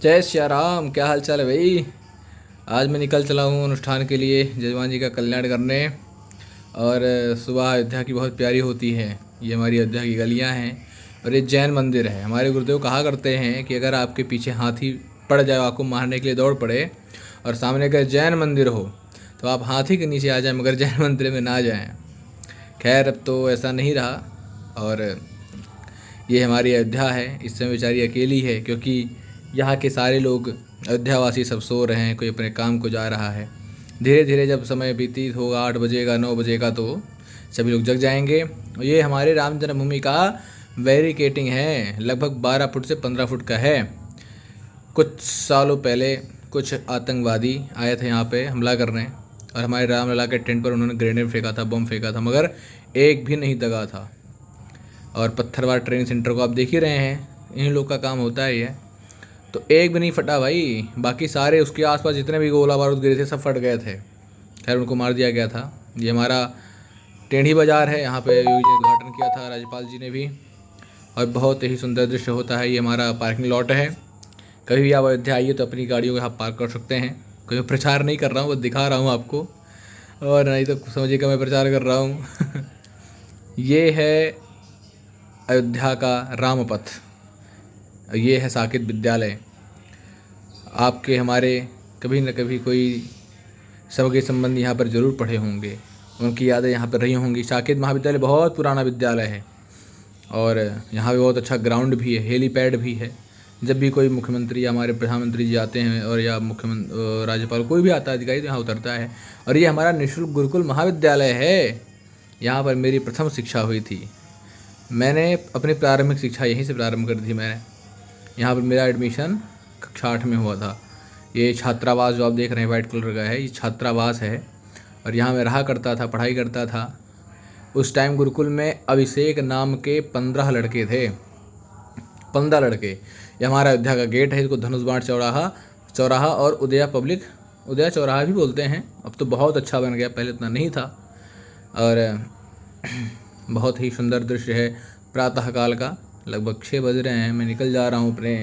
जय श्री राम। क्या हाल चाल है भाई। आज मैं निकल चला हूँ अनुष्ठान के लिए जजमान जी का कल्याण करने। और सुबह अयोध्या की बहुत प्यारी होती है। ये हमारी अयोध्या की गलियाँ हैं और ये जैन मंदिर है। हमारे गुरुदेव कहा करते हैं कि अगर आपके पीछे हाथी पड़ जाए, आपको मारने के लिए दौड़ पड़े और सामने अगर जैन मंदिर हो तो आप हाथी के नीचे आ जाएं, मगर जैन मंदिर में ना जाएं। खैर, अब तो ऐसा नहीं रहा। और ये हमारी अयोध्या है, इस समय बेचारी अकेली है, क्योंकि यहाँ के सारे लोग अयोध्यावासी सब सो रहे हैं, कोई अपने काम को जा रहा है। धीरे धीरे जब समय व्यतीत होगा, 8 बजेगा 9 बजेगा, तो सभी लोग जग जाएंगे। और ये हमारे राम जन्मभूमि का बैरिकेटिंग है, लगभग 12 फुट से 15 फुट का है। कुछ सालों पहले कुछ आतंकवादी आए थे यहाँ पे हमला करने, और हमारे रामलला के टेंट पर उन्होंने ग्रेनेड फेंका था, बम फेंका था, मगर एक भी नहीं दगा था। और पत्थरवार ट्रेनिंग सेंटर को आप देख ही रहे हैं, इन लोग का काम होता है ये। तो एक भी नहीं फटा भाई, बाकी सारे उसके आसपास जितने भी गोला बारूद गिरे थे सब फट गए थे। खैर, उनको मार दिया गया था। ये हमारा टेढ़ी बाज़ार है, यहाँ पे योगी जी ने उद्घाटन किया था, राज्यपाल जी ने भी। और बहुत ही सुंदर दृश्य होता है। ये हमारा पार्किंग लॉट है। कभी भी आप अयोध्या आइए तो अपनी गाड़ियों को यहाँ पार्क कर सकते हैं। कोई प्रचार नहीं कर रहा हूँ, बस दिखा रहा हूँ आपको, और नहीं तो समझिएगा मैं प्रचार कर रहा हूँ। ये है अयोध्या का रामपथ। ये है साकेत विद्यालय। आपके हमारे कभी न कभी कोई सबके संबंधी यहाँ पर ज़रूर पढ़े होंगे, उनकी यादें यहाँ पर रही होंगी। साकेत महाविद्यालय बहुत पुराना विद्यालय है और यहाँ पे बहुत अच्छा ग्राउंड भी है, हेलीपैड भी है। जब भी कोई मुख्यमंत्री या हमारे प्रधानमंत्री जी आते हैं, और या मुख्यमंत्री राज्यपाल कोई भी आता है अधिकारी, तो यहाँ उतरता है। और ये हमारा निःशुल्क गुरुकुल महाविद्यालय है। यहाँ पर मेरी प्रथम शिक्षा हुई थी। मैंने अपनी प्रारंभिक शिक्षा यहीं से प्रारंभ कर दी थी। मैंने यहाँ पर मेरा एडमिशन कक्षा 8 में हुआ था। ये छात्रावास जो आप देख रहे हैं वाइट कलर का है, ये छात्रावास है। और यहाँ मैं रहा करता था, पढ़ाई करता था। उस टाइम गुरुकुल में अभिषेक नाम के 15 लड़के थे, 15 लड़के। ये हमारा अयोध्या का गेट है, इसको धनुष बाण चौराहा और उदया चौराहा भी बोलते हैं। अब तो बहुत अच्छा बन गया, पहले इतना नहीं था। और बहुत ही सुंदर दृश्य है प्रातःकाल का। लगभग 6 बज रहे हैं, मैं निकल जा रहा हूँ अपने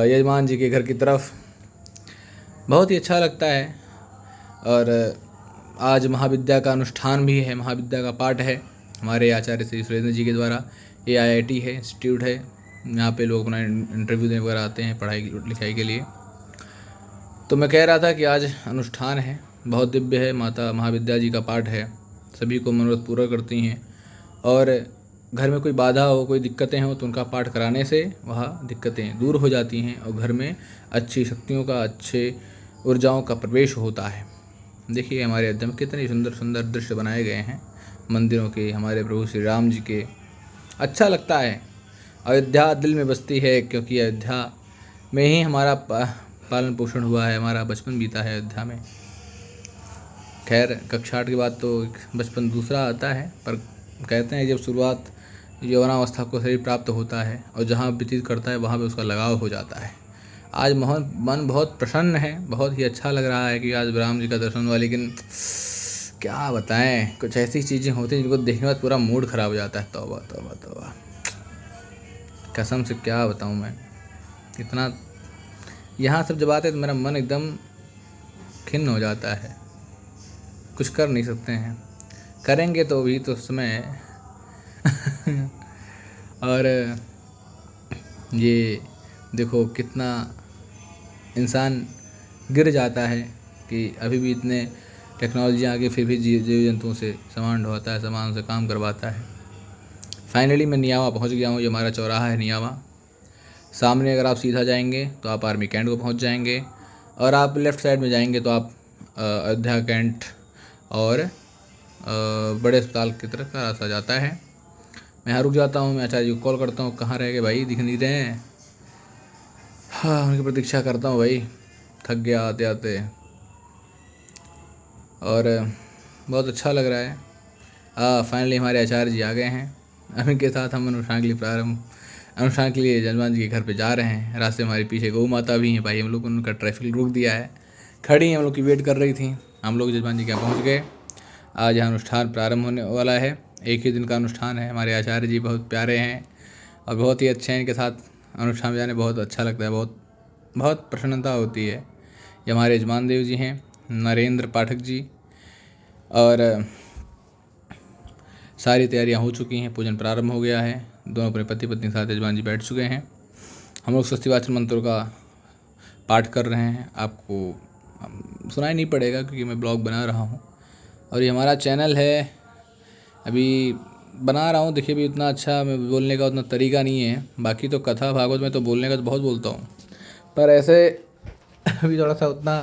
यजमान जी के घर की तरफ। बहुत ही अच्छा लगता है। और आज महाविद्या का अनुष्ठान भी है, महाविद्या का पाठ है हमारे आचार्य श्री सुरेंद्र जी के द्वारा। ये IIT है, इंस्टीट्यूट है। यहाँ पे लोग अपना इंटरव्यू देने वगैरह आते हैं पढ़ाई लिखाई के लिए। तो मैं कह रहा था कि आज अनुष्ठान है, बहुत दिव्य है। माता महाविद्या जी का पाठ है, सभी को मनोरथ पूरा करती हैं। और घर में कोई बाधा हो, कोई दिक्कतें हो, तो उनका पाठ कराने से वह दिक्कतें दूर हो जाती हैं और घर में अच्छी शक्तियों का, अच्छे ऊर्जाओं का प्रवेश होता है। देखिए हमारे अयोध्या में कितने सुंदर सुंदर दृश्य बनाए गए हैं मंदिरों के, हमारे प्रभु श्री राम जी के। अच्छा लगता है। अयोध्या दिल में बसती है, क्योंकि अयोध्या में ही हमारा पालन पोषण हुआ है, हमारा बचपन बीता है अयोध्या में। खैर, कक्षा 8 के बाद तो बचपन दूसरा आता है, पर कहते हैं जब शुरुआत यौवनावस्था को शरीर प्राप्त होता है और जहाँ व्यतीत करता है वहाँ पे उसका लगाव हो जाता है। आज मन बहुत प्रसन्न है, बहुत ही अच्छा लग रहा है कि आज राम जी का दर्शन हुआ। लेकिन क्या बताएं, कुछ ऐसी चीज़ें होती हैं जिनको देखने के बाद पूरा मूड ख़राब हो जाता है। तौबा तौबा तौबा, कसम से क्या बताऊँ मैं। इतना यहाँ सब जब आते हैं तो मेरा मन एकदम खिन्न हो जाता है। कुछ कर नहीं सकते हैं, करेंगे तो भी तो समय है। और ये देखो कितना इंसान गिर जाता है कि अभी भी इतने टेक्नोलॉजी आगे, फिर भी जीव जंतुओं से सामान ढोता है, सामान से काम करवाता है। फाइनली मैं नियामा पहुंच गया हूँ। ये हमारा चौराहा है नियामा। सामने अगर आप सीधा जाएंगे तो आप आर्मी कैंट को पहुंच जाएंगे, और आप लेफ़्ट साइड में जाएंगे तो आप अयोध्या कैंट और बड़े अस्पताल की तरफ का रास्ता जाता है। मैं यहाँ रुक जाता हूँ, मैं आचार्य जी को कॉल करता हूँ, कहाँ रह गए भाई, दिख नहीं रहे हैं। हाँ, उनकी प्रतीक्षा करता हूँ भाई, थक गया आते आते। और बहुत अच्छा लग रहा है। फाइनली हमारे आचार्य जी आ गए हैं। उनके साथ हम अनुष्ठान के लिए जजमान जी के घर पे जा रहे हैं। रास्ते हमारे पीछे गौ माता भी हैं भाई, हम लोग उनका ट्रैफिक रोक दिया है, खड़ी हैं, हम लोग की वेट कर रही थी। हम लोग जजमान जी के यहाँ पहुँच गए। आज यहाँ अनुष्ठान प्रारंभ होने वाला है, एक ही दिन का अनुष्ठान है। हमारे आचार्य जी बहुत प्यारे हैं और बहुत ही अच्छे हैं, इनके साथ अनुष्ठान में जाने बहुत अच्छा लगता है, बहुत बहुत प्रसन्नता होती है। ये हमारे यजमान देव जी हैं, नरेंद्र पाठक जी, और सारी तैयारियां हो चुकी हैं, पूजन प्रारंभ हो गया है। दोनों अपने पति पत्नी के साथ यजमान जी बैठ चुके हैं। हम लोग स्वस्ति वाचन मंत्रों का पाठ कर रहे हैं। आपको सुनाई नहीं पड़ेगा क्योंकि मैं ब्लॉग बना रहा हूँ, और ये हमारा चैनल है, अभी बना रहा हूँ। देखिए, अभी उतना अच्छा मैं बोलने का उतना तरीका नहीं है। बाकी तो कथा भागवत में तो बोलने का तो बहुत बोलता हूँ, पर ऐसे अभी थोड़ा सा उतना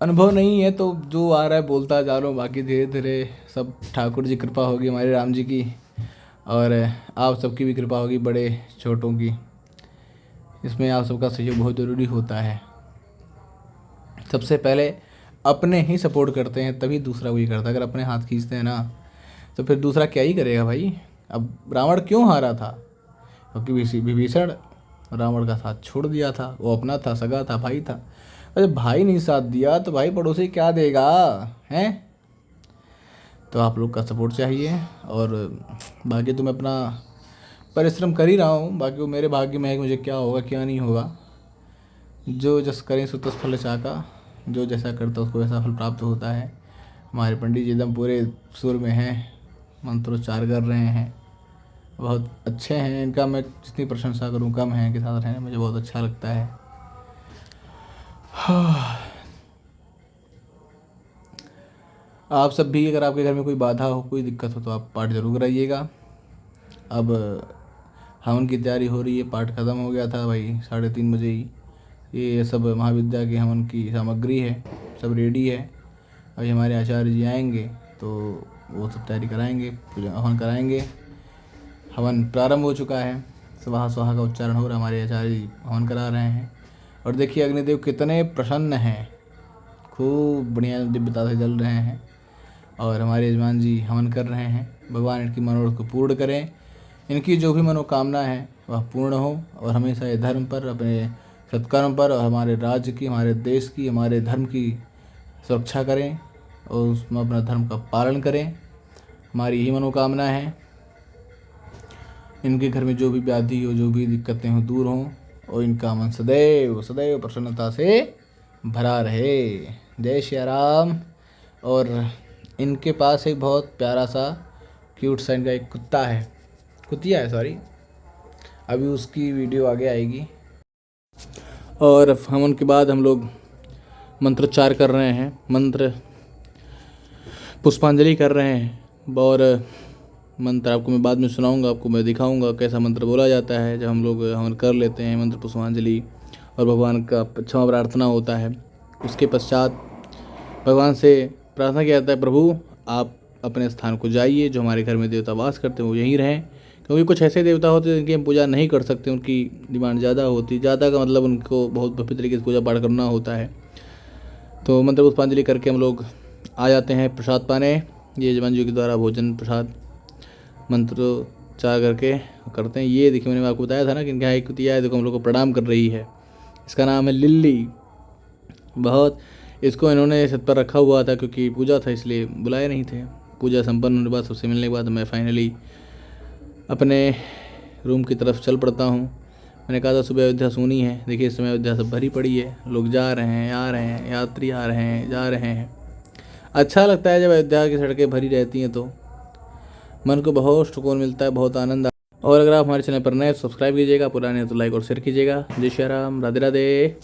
अनुभव नहीं है, तो जो आ रहा है बोलता जा रहा हूँ। बाकी धीरे धीरे सब ठाकुर जी कृपा होगी, हमारे राम जी की, और आप सबकी भी कृपा होगी, बड़े छोटों की। इसमें आप सबका सहयोग बहुत ज़रूरी होता है। सबसे पहले अपने ही सपोर्ट करते हैं, तभी दूसरा वही करता है। अगर अपने हाथ खींचते हैं ना, तो फिर दूसरा क्या ही करेगा भाई। अब रावण क्यों हारा था? क्योंकि विभीषण रावण का साथ छोड़ दिया था। वो अपना था, सगा था, भाई था। अरे भाई नहीं साथ दिया तो भाई पड़ोसी क्या देगा, हैं? तो आप लोग का सपोर्ट चाहिए, और बाकी तो मैं अपना परिश्रम कर ही रहा हूँ। बाकी वो मेरे भाग्य में है कि मुझे क्या होगा क्या नहीं होगा। जो जस करें सो तस फल चाका, जो जैसा करता उसको वैसा फल प्राप्त होता है। हमारे पंडित जी एकदम पूरे सुर में हैं, मंत्रोच्चार कर रहे हैं, बहुत अच्छे हैं। इनका मैं जितनी प्रशंसा करूं कम है, इनके साथ रहने मुझे बहुत अच्छा लगता है। आप सब भी, अगर आपके घर में कोई बाधा हो, कोई दिक्कत हो, तो आप पाठ जरूर कराइएगा। अब हवन की तैयारी हो रही है, पाठ ख़त्म हो गया था भाई 3:30 बजे ही। ये सब महाविद्या के हवन की सामग्री है, सब रेडी है। अभी हमारे आचार्य जी आएंगे तो वो सब तैयारी कराएंगे, पूजा हवन कराएंगे। हवन प्रारंभ हो चुका है, स्वाहा स्वाहा का उच्चारण हो रहा है, हमारे आचार्य जी हवन करा रहे हैं। और देखिए अग्निदेव कितने प्रसन्न हैं, खूब बढ़िया दिव्यता से जल रहे हैं, और हमारे यजमान जी हवन कर रहे हैं। भगवान इनकी मनोरथ को पूर्ण करें, इनकी जो भी मनोकामना है वह पूर्ण हो, और हमेशा ये धर्म पर, अपने सत्कर्म पर, और हमारे राज्य की, हमारे देश की, हमारे धर्म की सुरक्षा करें, और उसमें अपना धर्म का पालन करें। हमारी यही मनोकामना है। इनके घर में जो भी व्याधि हो, जो भी दिक्कतें हो, दूर हों, और इनका मन सदैव सदैव प्रसन्नता से भरा रहे। जय श्री राम। और इनके पास एक बहुत प्यारा सा क्यूट सा इनका एक कुत्ता है, कुतिया है सॉरी, अभी उसकी वीडियो आगे आएगी। और हवन के बाद हम लोग मंत्रोच्चार कर रहे हैं, मंत्र पुष्पांजलि कर रहे हैं। और मंत्र आपको मैं बाद में सुनाऊंगा, आपको मैं दिखाऊंगा कैसा मंत्र बोला जाता है जब हम लोग हवन कर लेते हैं, मंत्र पुष्पांजलि, और भगवान का क्षमा प्रार्थना होता है। उसके पश्चात भगवान से प्रार्थना किया जाता है, प्रभु आप अपने स्थान को जाइए, जो हमारे घर में देवता वास करते हैं वो यहीं रहें। क्योंकि कुछ ऐसे देवता होते हैं जिनकी हम पूजा नहीं कर सकते, उनकी डिमांड ज़्यादा होती है। ज़्यादा का मतलब उनको बहुत भव्य तरीके से पूजा पाठ करना होता है। तो मंत्र पुष्पांजलि करके हम लोग आ जाते हैं प्रसाद पाने। ये यजमान जी के द्वारा भोजन प्रसाद मंत्रोच्चार करके करते हैं। ये देखिए, मैंने आपको बताया था ना कि इनका एक कुतिया है, देखो हम लोग को प्रणाम कर रही है। इसका नाम है लिल्ली। बहुत इसको इन्होंने छत पर रखा हुआ था क्योंकि पूजा था, इसलिए बुलाए नहीं थे। पूजा संपन्न होने के बाद, सबसे मिलने के बाद मैं फाइनली अपने रूम की तरफ चल पड़ता हूँ। मैंने कहा था सुबह अयोध्या सोनी है, देखिए इस समय अयोध्या सब भरी पड़ी है, लोग जा रहे हैं, आ रहे हैं, यात्री आ रहे हैं, जा रहे हैं। अच्छा लगता है जब अयोध्या की सड़कें भरी रहती हैं, तो मन को बहुत सुकून मिलता है, बहुत आनंद आता है। और अगर आप हमारे चैनल पर नए, सब्सक्राइब कीजिएगा, पुराने तो लाइक और शेयर कीजिएगा। जय श्री राम, राधे राधे।